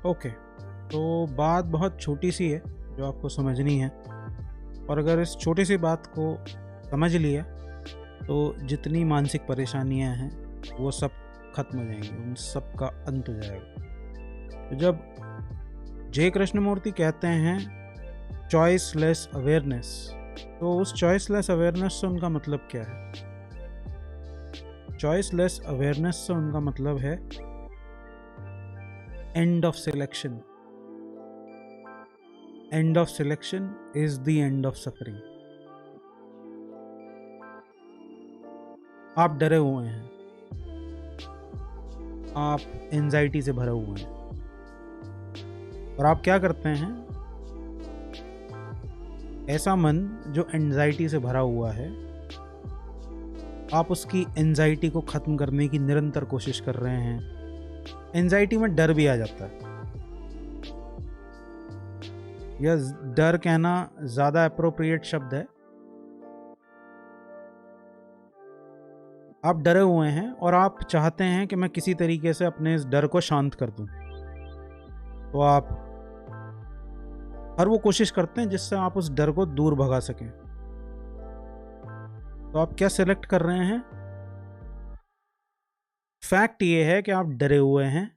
Okay, तो बात बहुत छोटी सी है जो आपको समझनी है, और अगर इस छोटी सी बात को समझ लिया तो जितनी मानसिक परेशानियां हैं वो सब खत्म हो जाएंगी, उन सब का अंत हो जाएगा। तो जब जे कृष्णमूर्ति कहते हैं चॉइसलेस अवेयरनेस, तो उस चॉइसलेस अवेयरनेस से उनका मतलब क्या है? चॉइसलेस अवेयरनेस से उनका मतलब है end of selection. End of selection is the end of suffering. आप डरे हुए हैं, आप एंजाइटी से भरे हुए हैं, और आप क्या करते हैं? ऐसा मन जो एंजाइटी से भरा हुआ है, आप उसकी एंजाइटी को खत्म करने की निरंतर कोशिश कर रहे हैं। एंजाइटी में डर भी आ जाता है, यह डर कहना ज्यादा अप्रोप्रिएट शब्द है। आप डरे हुए हैं और आप चाहते हैं कि मैं किसी तरीके से अपने इस डर को शांत कर दूं, तो आप हर वो कोशिश करते हैं जिससे आप उस डर को दूर भगा सकें। तो आप क्या सिलेक्ट कर रहे हैं? फैक्ट ये है कि आप डरे हुए हैं,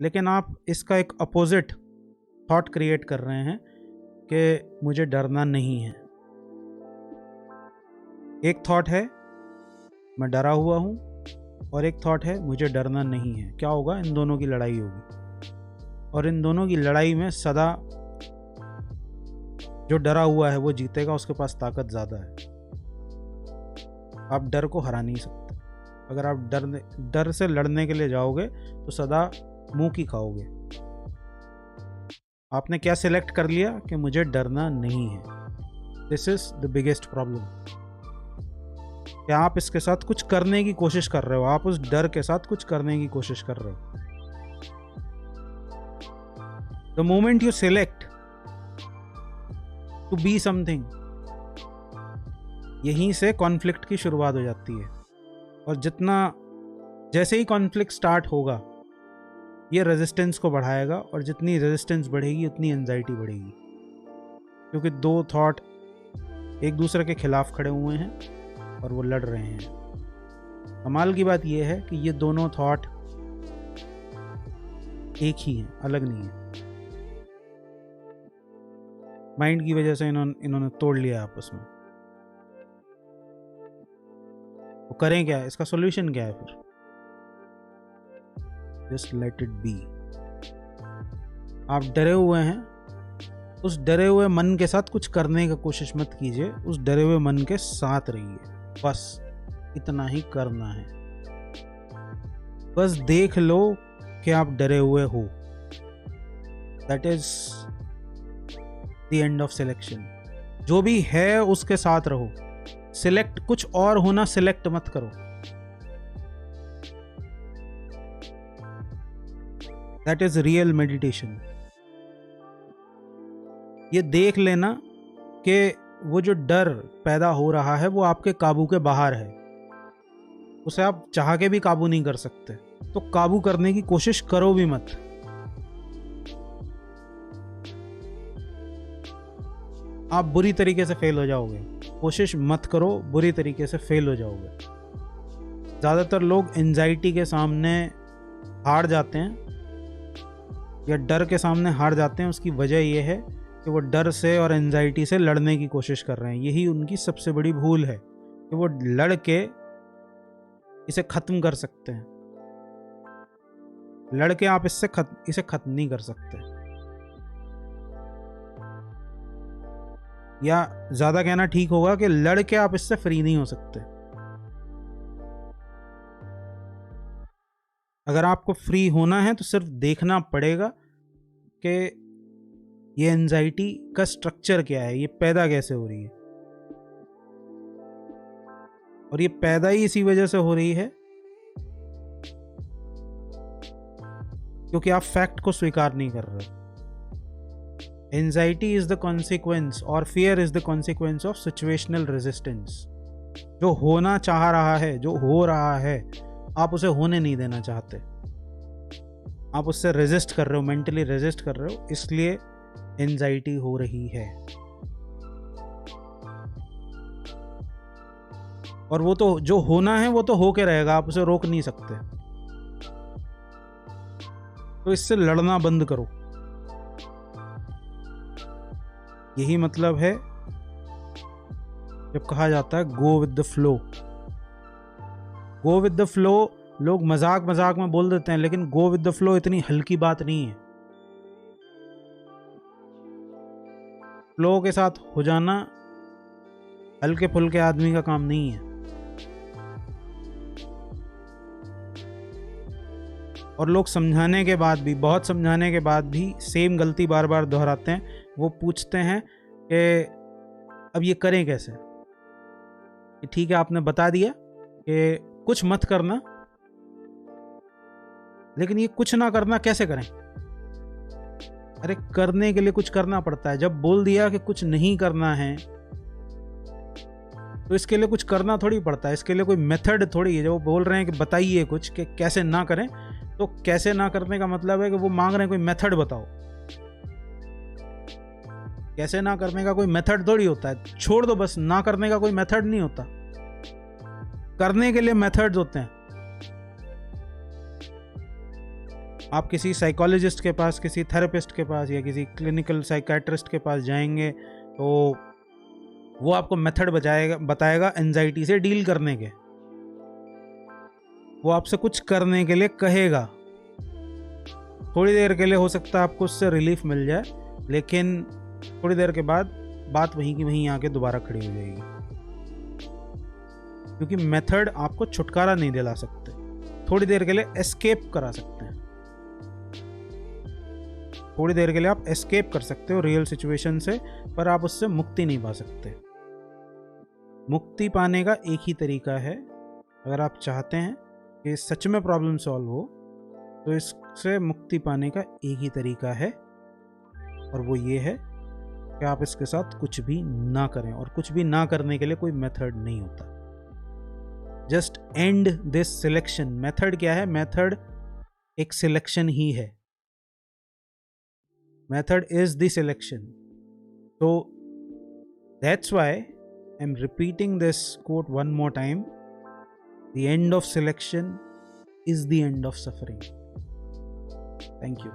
लेकिन आप इसका एक अपोजिट थॉट क्रिएट कर रहे हैं कि मुझे डरना नहीं है। एक थॉट है मैं डरा हुआ हूं, और एक थॉट है मुझे डरना नहीं है। क्या होगा? इन दोनों की लड़ाई होगी, और इन दोनों की लड़ाई में सदा जो डरा हुआ है वो जीतेगा, उसके पास ताकत ज्यादा है। आप डर को हरा नहीं सकते। अगर आप डर से लड़ने के लिए जाओगे तो सदा मुंह की खाओगे। आपने क्या सिलेक्ट कर लिया कि मुझे डरना नहीं है। This is the biggest problem. क्या आप इसके साथ कुछ करने की कोशिश कर रहे हो? आप उस डर के साथ कुछ करने की कोशिश कर रहे हो। The moment you select to be something, यहीं से कॉन्फ्लिक्ट की शुरुआत हो जाती है। और जैसे ही कॉन्फ्लिक्ट स्टार्ट होगा, ये रेजिस्टेंस को बढ़ाएगा, और जितनी रेजिस्टेंस बढ़ेगी उतनी एंजाइटी बढ़ेगी, क्योंकि दो थॉट एक दूसरे के खिलाफ खड़े हुए हैं और वो लड़ रहे हैं। कमाल की बात यह है कि ये दोनों थॉट एक ही हैं, अलग नहीं है। माइंड की वजह से इन्होंने तोड़ लिया आपस में। वो करें क्या? इसका सॉल्यूशन क्या है फिर? Just let it be. आप डरे हुए हैं, उस डरे हुए मन के साथ कुछ करने की कोशिश मत कीजिए, उस डरे हुए मन के साथ रहिए। बस इतना ही करना है। बस देख लो कि आप डरे हुए हो। That is the end of selection. जो भी है उसके साथ रहो। सिलेक्ट कुछ और होना सिलेक्ट मत करो। That is real meditation. ये देख लेना कि वो जो डर पैदा हो रहा है वो आपके काबू के बाहर है, उसे आप चाह के भी काबू नहीं कर सकते, तो काबू करने की कोशिश करो भी मत। आप बुरी तरीके से फेल हो जाओगे। कोशिश मत करो, बुरी तरीके से फेल हो जाओगे। ज़्यादातर लोग एंजाइटी के सामने हार जाते हैं या डर के सामने हार जाते हैं। उसकी वजह यह है कि वो डर से और एंजाइटी से लड़ने की कोशिश कर रहे हैं। यही उनकी सबसे बड़ी भूल है कि वो लड़ के इसे ख़त्म कर सकते हैं। लड़ के आप इसे ख़त्म नहीं कर सकते, या ज़्यादा कहना ठीक होगा कि लड़ के आप इससे फ्री नहीं हो सकते। अगर आपको फ्री होना है तो सिर्फ देखना पड़ेगा कि ये एंजाइटी का स्ट्रक्चर क्या है, ये पैदा कैसे हो रही है। और ये पैदा ही इसी वजह से हो रही है क्योंकि आप फैक्ट को स्वीकार नहीं कर रहे। एंजाइटी इज द कॉन्सिक्वेंस और fear is the consequence of situational resistance. जो होना चाह रहा है, जो हो रहा है, आप उसे होने नहीं देना चाहते। आप उससे रेजिस्ट कर रहे हो, मेंटली रेजिस्ट कर रहे हो, इसलिए एंजाइटी हो रही है। और वो तो जो होना है वो तो होके रहेगा, आप उसे रोक नहीं सकते। तो इससे लड़ना बंद करो। यही मतलब है जब कहा जाता है go with the flow. Go with the flow लोग मजाक मजाक में बोल देते हैं, लेकिन गो विद द फ्लो इतनी हल्की बात नहीं है। फ्लो के साथ हो जाना हल्के फुल्के आदमी का काम नहीं है। और लोग समझाने के बाद भी, बहुत समझाने के बाद भी सेम गलती बार बार दोहराते हैं। वो पूछते हैं कि अब ये करें कैसे। कि ठीक है, आपने बता दिया कि कुछ मत करना, लेकिन ये कुछ ना करना कैसे करें? अरे करने के लिए कुछ करना पड़ता है। जब बोल दिया कि कुछ नहीं करना है, तो इसके लिए कुछ करना थोड़ी पड़ता है। इसके लिए कोई मेथड थोड़ी है। जब वो बोल रहे हैं कि बताइए कुछ कि कैसे ना करें, तो कैसे ना करने का मतलब है कि वो मांग रहे हैं कोई मेथड बताओ। कैसे ना करने का कोई मेथड थोड़ी होता है। छोड़ दो बस, ना करने का कोई मेथड नहीं होता। करने के लिए मेथड्स होते हैं। आप किसी साइकोलॉजिस्ट के पास, किसी थेरेपिस्ट के पास या किसी क्लिनिकल साइकेट्रिस्ट के पास जाएंगे तो वो आपको मेथड बताएगा एंजाइटी से डील करने के। वो आपसे कुछ करने के लिए कहेगा। थोड़ी देर के लिए हो सकता है आपको उससे रिलीफ मिल जाए, लेकिन थोड़ी देर के बाद बात वहीं की वहीं आके दोबारा खड़ी हो जाएगी। क्योंकि मेथड आपको छुटकारा नहीं दिला सकते, थोड़ी देर के लिए एस्केप करा सकते हैं। थोड़ी देर के लिए आप एस्केप कर सकते हो रियल सिचुएशन से, पर आप उससे मुक्ति नहीं पा सकते। मुक्ति पाने का एक ही तरीका है। अगर आप चाहते हैं कि सच में प्रॉब्लम सॉल्व हो, तो इससे मुक्ति पाने का एक ही तरीका है, और वो ये है कि आप इसके साथ कुछ भी ना करें। और कुछ भी ना करने के लिए कोई मेथड नहीं होता। Just and this selection. Method क्या है? मेथड एक सिलेक्शन ही है। Method is the selection. तो that's why I am repeating this quote one more time. The end of selection is the end of suffering. Thank you.